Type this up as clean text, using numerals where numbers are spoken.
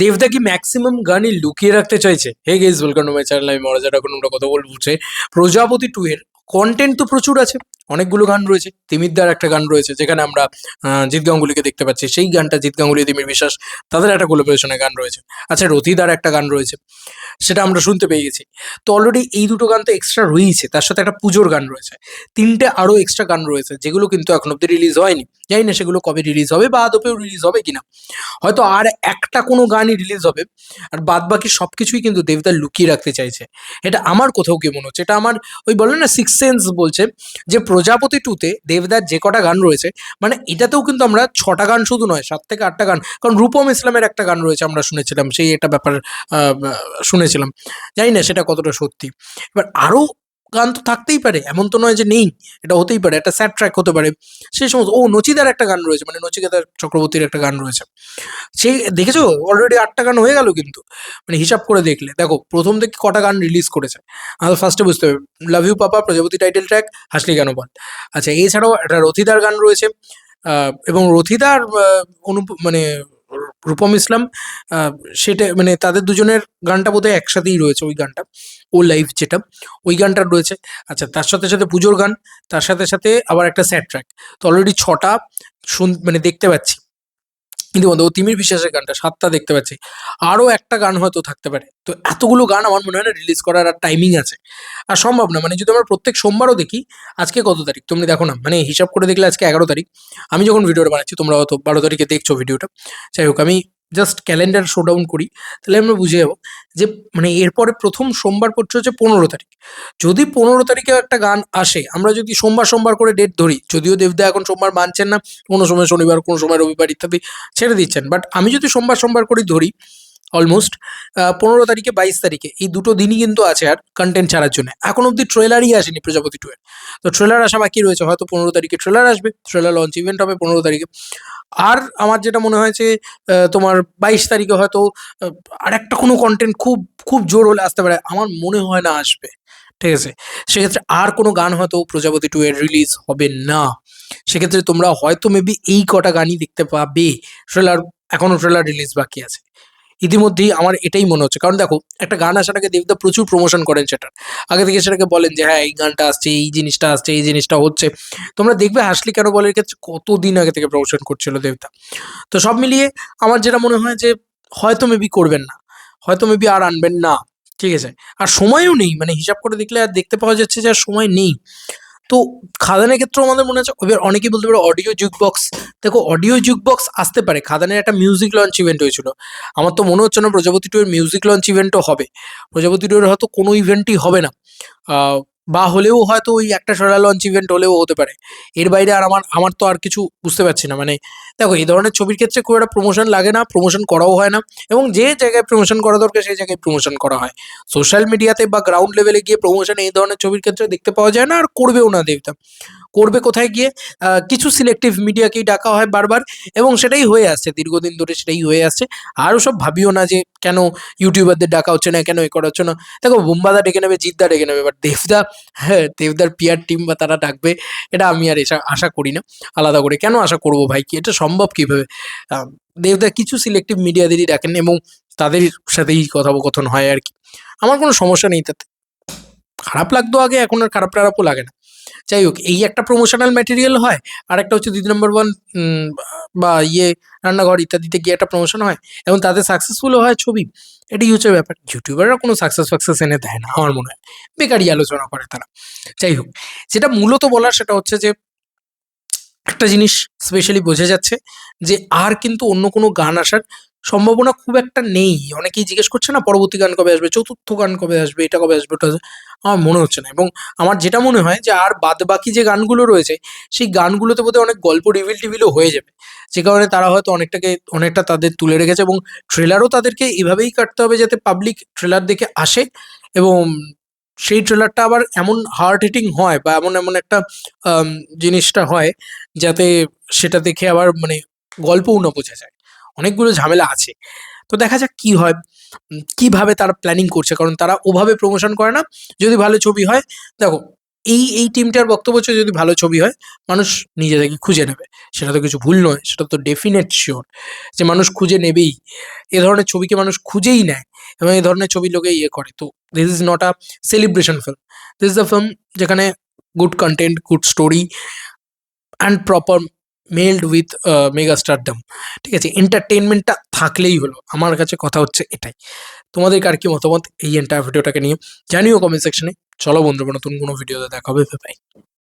দেবদা কি ম্যাক্সিমাম গানই লুকিয়ে রাখতে চাইছে? Hey guys, welcome to my channel. আমি মরাজার, এখন আমরা কথা বলবো হচ্ছে প্রজাপতি 2 এর কন্টেন্ট তো প্রচুর আছে, অনেকগুলো গান রয়েছে। তিমিরদার একটা গান রয়েছে যেখানে আমরা জিৎ গাঙ্গুলিকে দেখতে পাচ্ছি, সেই গানটা জিৎ গাঙ্গুলি, তিমির বিশ্বাস তাদের একটা কোলাবোরেশনের গান রয়েছে। আচ্ছা, রথিদার একটা গান রয়েছে, সেটা আমরা শুনতে পেয়ে গেছি। তো অলরেডি এই দুটো গান তো এক্সট্রা রয়েছে, তার সাথে একটা পুজোর গান রয়েছে, তিনটে আরো এক্সট্রা গান রয়েছে যেগুলো কিন্তু এখন অব্দি রিলিজ হয়নি। জানি না সেগুলো কবে রিলিজ হবে বা আদপেও রিলিজ হবে কিনা। হয়তো আর একটা কোনো গানই রিলিজ হবে, আর বাদ বাকি সবকিছুই কিন্তু দেবদা লুকিয়ে রাখতে চাইছে। এটা আমার কোথাও কি মনে হচ্ছে, এটা আমার ওই বলে না সিক্স সেন্স বলছে যে প্রজাপতি 2 তে দেবদার যে কটা গান রয়েছে, মানে এটাতেও কিন্তু আমরা 6টা গান শুধু নয়, 7 থেকে 8টা গান, কারণ রূপম ইসলামের একটা গান রয়েছে আমরা শুনেছিলাম, সেই একটা ব্যাপার শুনেছিলাম। জানি না সেটা কতটা সত্যি। এবার আরো গান তো থাকতেই পারে, এমন তো নয় যে নেই। এটা হতেই পারে, একটা স্যাড ট্র্যাক হতে পারে, সেই সমস্ত। নচিদার একটা গান রয়েছে, মানে নচিকেতা চক্রবর্তীর একটা গান রয়েছে। সেই দেখেছো, অলরেডি 8টা গান হয়ে গেল কিন্তু। মানে হিসাব করে দেখলে দেখো প্রথম থেকে কটা গান রিলিজ করেছে। আমাদের ফার্স্টে বুঝতে হবে, লাভ ইউ পাপা, প্রজাপতি টাইটেল ট্র্যাক, হাসলি কেন বল। আচ্ছা, এছাড়াও একটা রথিদার গান রয়েছে, এবং রথিদার মানে রূপম ইসলাম, আহ, সেটা মানে তাদের দুজনের গানটা বোধহয় একসাথেই রয়েছে, ওই গানটা ও লাইভ যেটা, ওই গানটা রয়েছে। আচ্ছা, তার সাথে সাথে পুজোর গান, তার সাথে সাথে আবার একটা স্যাড ট্র্যাক। তো অলরেডি 6টা মানে দেখতে পাচ্ছি। ইতিমধ্যে ও তিমির বিশ্বাসের গানটা 7টা দেখতে পাচ্ছি, আরও একটা গান হয়তো থাকতে পারে। তো এতগুলো গান আমার মনে হয় না রিলিজ করার আর টাইমিং আছে, আর সম্ভব না। মানে যদি আমরা প্রত্যেক সোমবারও দেখি, আজকে কত তারিখ তুমি দেখো না, মানে হিসাব করে দেখলে আজকে 11 তারিখ। আমি যখন ভিডিওটা বানাচ্ছি তোমরা হয়তো 12 তারিখে দেখছো ভিডিওটা। যাই হোক, আমি জাস্ট ক্যালেন্ডার শো ডাউন করি, তাহলে আমরা বুঝে যাবো যে মানে এরপরে প্রথম সোমবার পড়ছে হচ্ছে 15 তারিখ। যদি 15 তারিখে একটা গান আসে, আমরা যদি সোমবার সোমবার করে ডেট ধরি, যদিও দেবদা এখন সোমবার মানছেন না, কোনো সময় শনিবার, কোনো সময় রবিবার ইত্যাদি ছেড়ে দিচ্ছেন, বাট আমি যদি সোমবার সোমবার করে ধরি, অলমোস্ট 15 তারিখে 22 তারিখে এই দুটো দিনই কিন্তু আছে আর কন্টেন্ট ছাড়ার জন্য। এখন অব্দি ট্রেলারই আসেনি প্রজাপতি 2 এর। তো ট্রেলার আসা বাকি রয়েছে, হয়তো 15 তারিখে ট্রেলার আসবে, ট্রেলার লঞ্চ ইভেন্ট হবে 15 তারিখে। আর আমার যেটা মনে হয়েছে, তোমার 22 তারিখে হয়তো আর একটা কোনো কন্টেন্ট খুব খুব জোর হলে আসতে পারে, আমার মনে হয় না আসবে। ঠিক আছে, সেক্ষেত্রে আর কোনো গান হয়তো প্রজাপতি 2 এর রিলিজ হবে না। সেক্ষেত্রে তোমরা হয়তো মেবি এই কটা গানই দেখতে পাবে। ট্রেলার, এখনো ট্রেলার রিলিজ বাকি আছে। ইতিমধ্যেই আমার এটাই মনে হচ্ছে, কারণ দেখো একটা গান আসার আগে দেবদা প্রচুর প্রমোশন করেন সেটার। আগে থেকে সেটাকে বলেন যে হ্যাঁ এই গানটা আসছে, এই জিনিসটা আসছে, এই জিনিসটা হচ্ছে। তোমরা দেখবে হাসলি কেন বলের ক্ষেত্রে কতদিন আগে থেকে প্রমোশন করছিল দেবদা। তো সব মিলিয়ে আমার যেটা মনে হয় যে হয়তো মেবি করবেন না, হয়তো মেবি আর আনবেন না। ঠিক আছে, আর সময়ও নেই, মানে হিসাব করে দেখলে আর দেখতে পাওয়া যাচ্ছে যে আর সময় নেই। তো খাদানের ক্ষেত্রেও আমাদের মনে হচ্ছে, এবার অনেকেই বলতে পারে অডিও জুক বক্স। দেখো অডিও জুক বক্স আসতে পারে, খাদানের একটা মিউজিক লঞ্চ ইভেন্ট হয়েছিল। আমার তো মনে হচ্ছে না প্রজাপতি 2 এর মিউজিক লঞ্চ ইভেন্টও হবে। প্রজাপতি 2 এর হয়তো কোনো ইভেন্টই হবে না, আহ, বা হলেও হয়তো ওই একটা ট্রেলার লঞ্চ ইভেন্ট হলেও হতে পারে। এর বাইরে আর আমার আমার তো আর কিছু বুঝতে পারছি না। মানে দেখো এই ধরনের ছবির ক্ষেত্রে খুব একটা প্রমোশন লাগে না, প্রমোশন করাও হয় না, এবং যে জায়গায় প্রমোশন করা দরকার সেই জায়গায় প্রমোশন করা হয়। সোশ্যাল মিডিয়াতে বা গ্রাউন্ড লেভেলে গিয়ে প্রমোশন এই ধরনের ছবির ক্ষেত্রে দেখতে পাওয়া যায় না, আর করবেও না দেবতা। করবে কোথায় গিয়ে, কিছু সিলেক্টিভ মিডিয়াকেই ডাকা হয় বারবার, এবং সেটাই হয়ে আসছে দীর্ঘদিন ধরে, সেটাই হয়ে আসছে। আর ওসব ভাবিও না যে কেন ইউটিউবারদের ডাকা হচ্ছে না, কেন এ করা হচ্ছে না। দেখো বুম্বাদা ডেকে নেবে, জিদ্দা ডেকে নেবে, বাট দেবদা, হ্যাঁ দেবদার পিআর টিম বা তারা ডাকবে, এটা আমি আর আশা করি না। আলাদা করে কেন আশা করবো ভাই, কি এটা সম্ভব কিভাবে? আহ, দেবদা কিছু সিলেক্টিভ মিডিয়াদেরই ডাকেন, এবং তাদের সাথেই কথোপকথন হয় আর কি। আমার কোনো সমস্যা নেই তাতে। খারাপ লাগতো আগে, এখন আর খারাপ টারাপও লাগে না। যাই হোক, এই একটা প্রমোশনাল ম্যাটেরিয়াল হয়, আর একটা হচ্ছে দিদি নম্বর ওয়ান বা রান্নাঘর ইত্যাদিতে গিয়ে একটা প্রমোশন হয়, এবং তাতে সাকসেসফুলও হয় ছবি। এটাই হচ্ছে ব্যাপার। ইউটিউবাররা কোনো সাকসেস ফাকসেস এনে দেয় না আমার মনে হয়, বেকারই আলোচনা করে তারা। যাই হোক, যেটা মূলত বলার সেটা হচ্ছে যে একটা জিনিস স্পেশালি বোঝা যাচ্ছে যে আর কিন্তু অন্য কোনো গান আসার সম্ভাবনা খুব একটা নেই। অনেকেই জিজ্ঞেস করছে না পরবর্তী গান কবে আসবে, চতুর্থ গান কবে আসবে, এটা কবে আসবে, ওটা আমার মনে হচ্ছে না। এবং আমার যেটা মনে হয় যে আর বাদ বাকি যে গানগুলো রয়েছে, সেই গানগুলোতে বোধহয় অনেক গল্প রিভিল টিভিলও হয়ে যাবে, যে কারণে তারা হয়তো অনেকটা তাদের তুলে রেখেছে, এবং ট্রেলারও তাদেরকে এভাবেই কাটতে হবে যাতে পাবলিক ট্রেলার দেখে আসে, এবং সেই ট্রেলারটা আবার এমন হার্ড হিটিং হয়, বা এমন এমন একটা আম, জিনিসটা হয় যাতে সেটা দেখে আবার মানে গল্পও না বোঝা যায়। অনেকগুলো ঝামেলা আছে। তো দেখা যাক কি হয়, কিভাবে তারা প্ল্যানিং করছে, কারণ তারা ওভাবে প্রমোশন করে না। যদি ভালো ছবি হয়, দেখো এই টিমটার বক্তব্য হচ্ছে যদি ভালো ছবি হয় মানুষ নিজে থেকে খুঁজে নেবে। সেটা তো কিছু ভুল নয়, সেটা তো ডেফিনেট শিওর যে মানুষ খুঁজে নেবেই। এ ধরনের ছবিকে মানুষ খুঁজেই নেয় এবং এ ধরনের ছবি লোকে ইয়ে করে। তো this is not a celebration film, this is a film যেখানে good content, good story and proper melded with mega stardom, ঠিক আছে? এন্টারটেনমেন্টটা থাকলেই হলো, আমার কাছে কথা হচ্ছে এটাই। তোমাদের কার কি মতামত এই এন্টায়ার ভিডিওটাকে নিয়ে জানিও কমেন্ট সেকশনে। চলো বন্ধুরা, নতুন কোনো ভিডিওতে দেখা হবে, বাই।